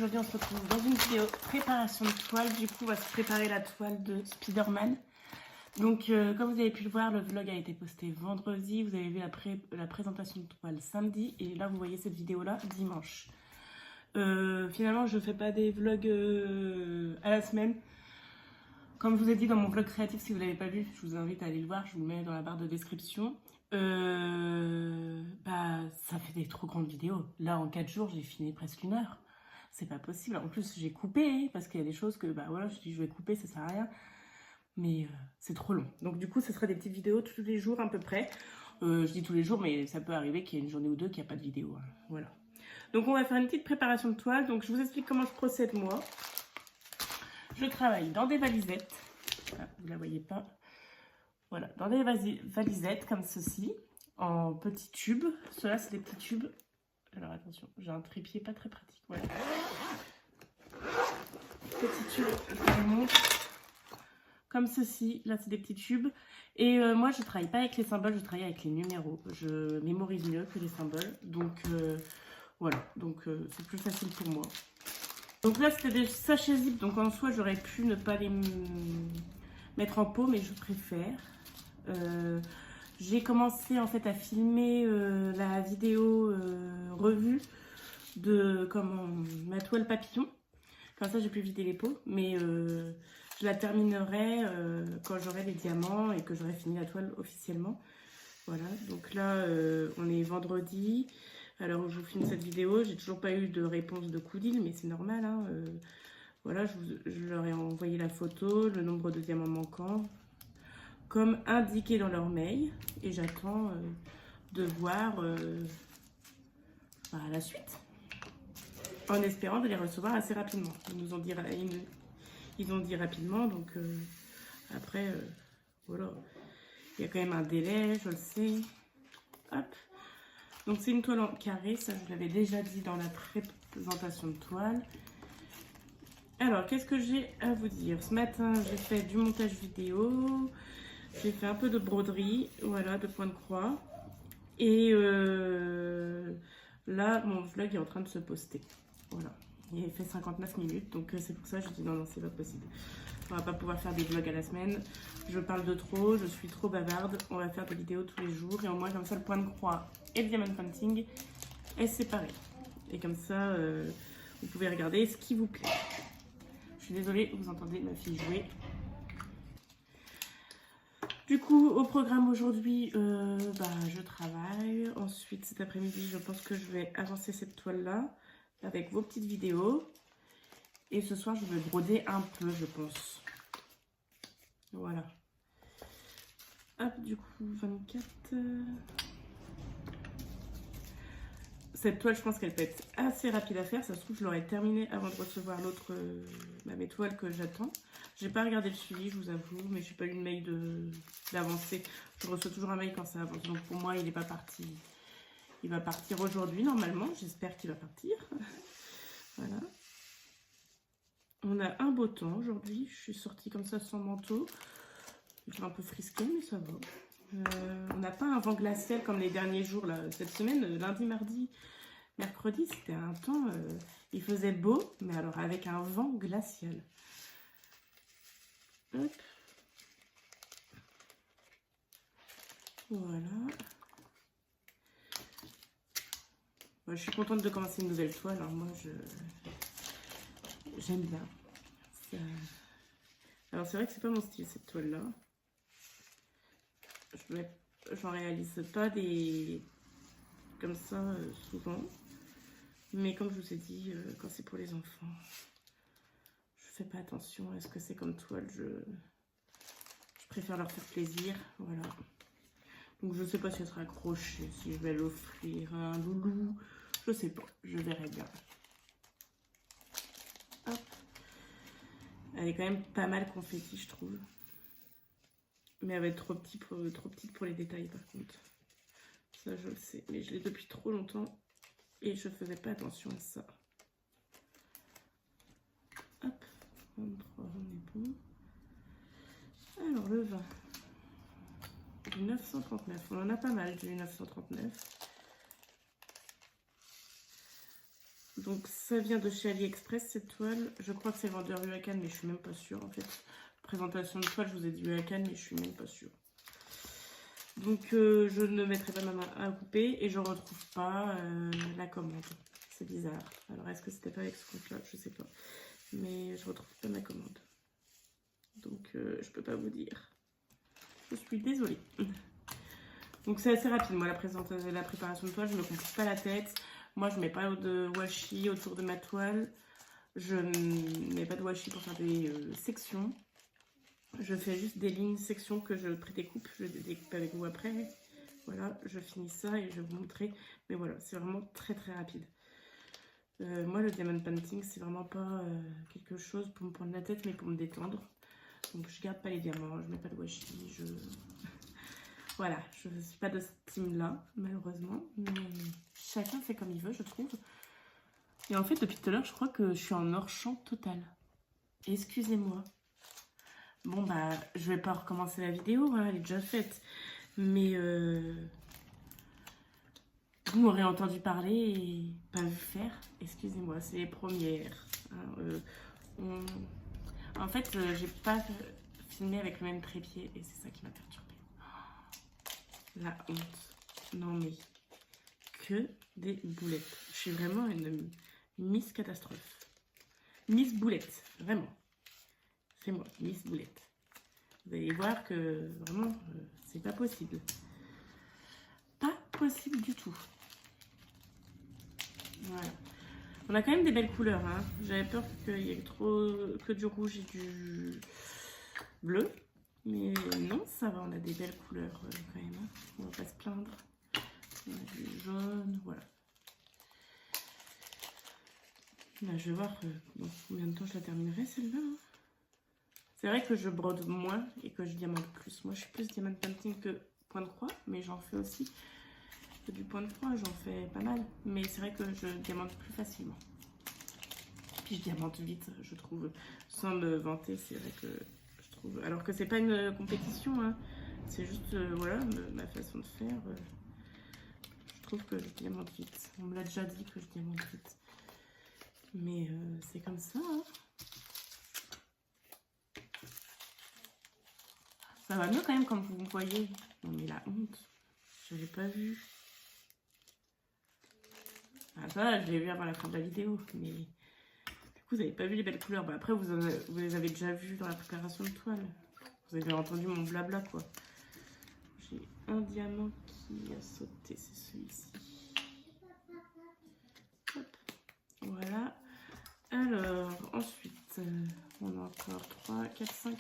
aujourd'hui on se retrouve dans une vidéo préparation de toile. Du coup on va se préparer la toile de Spider-Man. Donc comme vous avez pu le voir, le vlog a été posté vendredi. Vous avez vu la présentation de toile samedi. Et là vous voyez cette vidéo là dimanche. Finalement je ne fais pas des vlogs à la semaine. Comme je vous ai dit dans mon vlog créatif, si vous ne l'avez pas vu, je vous invite à aller le voir, je vous le mets dans la barre de description. Ça fait des trop grandes vidéos. Là en 4 jours j'ai fini presque 1 heure. C'est pas possible. En plus j'ai coupé parce qu'il y a des choses que voilà, je dis je vais couper, ça sert à rien. Mais c'est trop long. Donc du coup ce sera des petites vidéos tous les jours à peu près. Je dis tous les jours mais ça peut arriver qu'il y ait une journée ou deux qu'il n'y a pas de vidéo. Hein. Voilà. Donc on va faire une petite préparation de toile. Donc je vous explique comment je procède moi. Je travaille dans des valisettes. Ah, vous ne la voyez pas. Voilà, dans des valisettes comme ceci, en petits tubes. Ceux-là, c'est des petits tubes. Alors attention, j'ai un trépied pas très pratique. Voilà. Petits tubes, je vous montre. Comme ceci, là c'est des petits tubes. Et moi je travaille pas avec les symboles, je travaille avec les numéros. Je mémorise mieux que les symboles. Donc voilà, donc c'est plus facile pour moi. Donc là c'était des sachets zip, donc en soi j'aurais pu ne pas les mettre en pot, mais je préfère. J'ai commencé en fait à filmer la vidéo revue de ma toile papillon. Comme ça j'ai pu vider les pots, mais je la terminerai quand j'aurai les diamants et que j'aurai fini la toile officiellement. Voilà, donc là on est vendredi. Alors je vous filme cette vidéo, j'ai toujours pas eu de réponse de Coudil, mais c'est normal. Hein, voilà, je leur ai envoyé la photo, le nombre de diamants manquants, comme indiqué dans leur mail. Et j'attends de voir la suite, en espérant de les recevoir assez rapidement. Ils ont dit rapidement, donc après, voilà. Il y a quand même un délai, je le sais. Hop. Donc c'est une toile en carré, ça je vous l'avais déjà dit dans la présentation de toile. Alors qu'est-ce que j'ai à vous dire? Ce matin j'ai fait du montage vidéo, j'ai fait un peu de broderie, voilà, de point de croix. Et là mon vlog est en train de se poster. Voilà, il fait 59 minutes, donc c'est pour ça que je dis non, c'est pas possible. On va pas pouvoir faire des vlogs à la semaine. Je parle de trop, je suis trop bavarde. On va faire des vidéos tous les jours. Et au moins, comme ça, le point de croix et le diamond painting est séparé. Et comme ça, vous pouvez regarder ce qui vous plaît. Je suis désolée, vous entendez ma fille jouer. Du coup, au programme aujourd'hui, je travaille. Ensuite, cet après-midi, je pense que je vais avancer cette toile-là avec vos petites vidéos. Et ce soir, je vais broder un peu, je pense. Voilà. Hop, du coup, 24. Cette toile, je pense qu'elle peut être assez rapide à faire. Ça se trouve, je l'aurais terminée avant de recevoir l'autre, mes toiles que j'attends. J'ai pas regardé le suivi, je vous avoue, mais j'ai pas eu de mail d'avancée. Je reçois toujours un mail quand ça avance. Donc pour moi, il n'est pas parti. Il va partir aujourd'hui, normalement. J'espère qu'il va partir. Voilà. On a un beau temps aujourd'hui. Je suis sortie comme ça sans manteau. Je vais un peu frisquer, mais ça va. On n'a pas un vent glacial comme les derniers jours là. Cette semaine, lundi, mardi, mercredi, c'était un temps. Il faisait beau, mais alors avec un vent glacial. Hop. Voilà. Moi, je suis contente de commencer une nouvelle toile. Alors moi, j'aime bien. Alors c'est vrai que c'est pas mon style cette toile là. J'en réalise pas des comme ça souvent. Mais comme je vous ai dit, quand c'est pour les enfants, je fais pas attention à ce que c'est comme toile. Je préfère leur faire plaisir. Voilà. Donc je sais pas si elle sera accrochée, si je vais l'offrir à un loulou. Je sais pas, je verrai bien. Hop. Elle est quand même pas mal confetti, je trouve. Mais elle va être trop petite pour les détails par contre. Ça je le sais. Mais je l'ai depuis trop longtemps et je faisais pas attention à ça. Hop, 23, on est bon. Alors le 20. Du 939. On en a pas mal du 939. Donc ça vient de chez AliExpress cette toile. Je crois que c'est le vendeur Huracan, mais je suis même pas sûre en fait. Présentation de toile, je vous ai dit Huracan, mais je suis même pas sûre. Donc je ne mettrai pas ma main à couper et je retrouve pas la commande. C'est bizarre. Alors est-ce que c'était pas avec ce compte-là? Je sais pas. Mais je retrouve pas ma commande. Donc je peux pas vous dire. Je suis désolée. Donc c'est assez rapide, moi, la préparation de toile, je ne me complique pas la tête. Moi, je mets pas de washi autour de ma toile. Je ne mets pas de washi pour faire des sections. Je fais juste des lignes sections que je prédécoupe. Je découpe avec vous après. Voilà, je finis ça et je vais vous montrer. Mais voilà, c'est vraiment très très rapide. Moi, le diamond painting, c'est vraiment pas quelque chose pour me prendre la tête, mais pour me détendre. Donc je garde pas les diamants, je mets pas de washi, voilà, je ne suis pas de ce team-là, malheureusement. Mais chacun fait comme il veut, je trouve. Et en fait, depuis tout à l'heure, je crois que je suis en hors-champ total. Excusez-moi. Bon, bah, je vais pas recommencer la vidéo, hein, elle est déjà faite. Mais vous m'aurez entendu parler et pas vu faire. Excusez-moi, c'est les premières. Hein, En fait, j'ai pas filmé avec le même trépied et c'est ça qui m'a perturbée. La honte. Non mais, que des boulettes. Je suis vraiment une Miss Catastrophe. Miss Boulette, vraiment. C'est moi, Miss Boulette. Vous allez voir que vraiment, c'est pas possible. Pas possible du tout. Voilà. On a quand même des belles couleurs, hein. J'avais peur qu'il y ait trop que du rouge et du bleu. Mais non, ça va, on a des belles couleurs quand même. Hein. On va pas se plaindre. On a du jaune, voilà. Là, je vais voir dans combien de temps je la terminerai celle-là. Hein. C'est vrai que je brode moins et que je diamante plus. Moi, je suis plus diamant painting que point de croix, mais j'en fais aussi. Du point de croix, j'en fais pas mal. Mais c'est vrai que je diamante plus facilement. Puis je diamante vite, je trouve. Sans me vanter, c'est vrai que je trouve... Alors que c'est pas une compétition, hein. C'est juste, voilà, ma façon de faire. Je trouve que je diamante vite. On me l'a déjà dit que je diamante vite. Mais c'est comme ça, hein. Ça va mieux quand même, comme vous me voyez. Non mais la honte, je l'ai pas vu. Ah ça, je l'ai vu avant la fin de la vidéo, mais du coup vous n'avez pas vu les belles couleurs. Bah, après vous les avez déjà vues dans la préparation de toile. Vous avez entendu mon blabla quoi. J'ai un diamant qui a sauté, c'est celui-ci. Voilà. Alors ensuite, on a encore 3, 4, 5.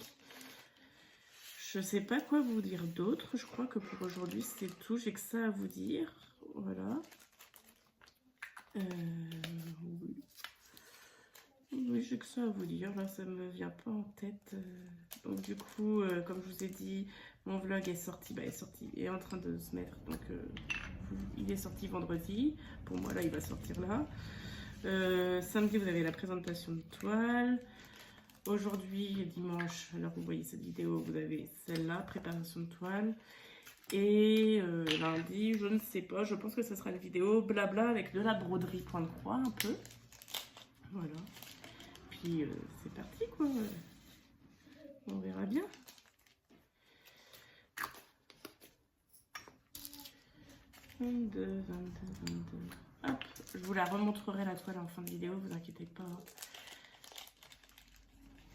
Je sais pas quoi vous dire d'autre. Je crois que pour aujourd'hui, c'est tout. J'ai que ça à vous dire. Voilà. Oui. Oui, j'ai que ça à vous dire. Là, ça me vient pas en tête. Donc, du coup, comme je vous ai dit, mon vlog est sorti. Bah, est en train de se mettre. Donc, il est sorti vendredi. Pour moi, là, il va sortir là. Samedi, vous avez la présentation de toile. Aujourd'hui, dimanche, alors vous voyez cette vidéo, vous avez celle-là, préparation de toile. Et lundi, je ne sais pas, je pense que ce sera une vidéo blabla avec de la broderie point de croix un peu. Voilà. Puis c'est parti quoi. On verra bien. Hop, je vous la remontrerai la toile en fin de vidéo, vous inquiétez pas.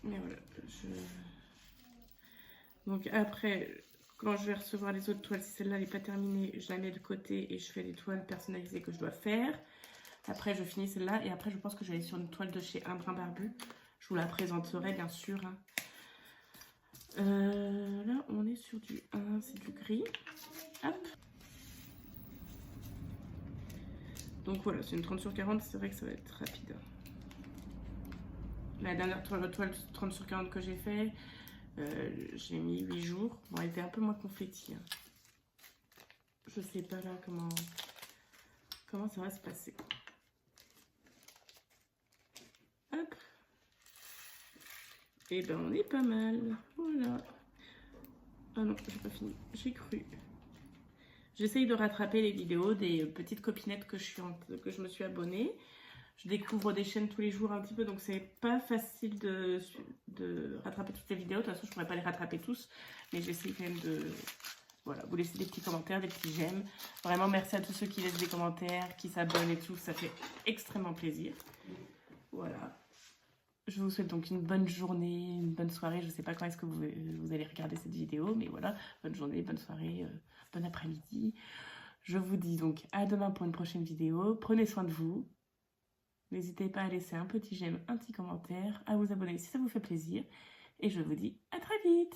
Mais voilà, donc après, quand je vais recevoir les autres toiles, si celle-là n'est pas terminée, je la mets de côté et je fais les toiles personnalisées que je dois faire. Après, je finis celle-là et après, je pense que je vais aller sur une toile de chez Un Brin Barbu. Je vous la présenterai, bien sûr. Hein. Là, on est sur du 1, c'est du gris. Hop. Donc voilà, c'est une 30 sur 40, c'est vrai que ça va être rapide. La dernière toile 30 sur 40 que j'ai fait, j'ai mis 8 jours. Bon, elle était un peu moins confetti. Hein. Je sais pas là comment ça va se passer. Hop. Et ben on est pas mal. Voilà. Ah non, j'ai pas fini. J'ai cru. J'essaye de rattraper les vidéos des petites copinettes que je me suis abonnée. Je découvre des chaînes tous les jours un petit peu, donc c'est pas facile de rattraper toutes les vidéos. De toute façon, je pourrais pas les rattraper tous, mais j'essaie quand même de... Voilà, vous laissez des petits commentaires, des petits j'aime. Vraiment, merci à tous ceux qui laissent des commentaires, qui s'abonnent et tout. Ça fait extrêmement plaisir. Voilà. Je vous souhaite donc une bonne journée, une bonne soirée. Je ne sais pas quand est-ce que vous allez regarder cette vidéo, mais voilà. Bonne journée, bonne soirée, bon après-midi. Je vous dis donc à demain pour une prochaine vidéo. Prenez soin de vous. N'hésitez pas à laisser un petit j'aime, un petit commentaire, à vous abonner si ça vous fait plaisir. Et je vous dis à très vite.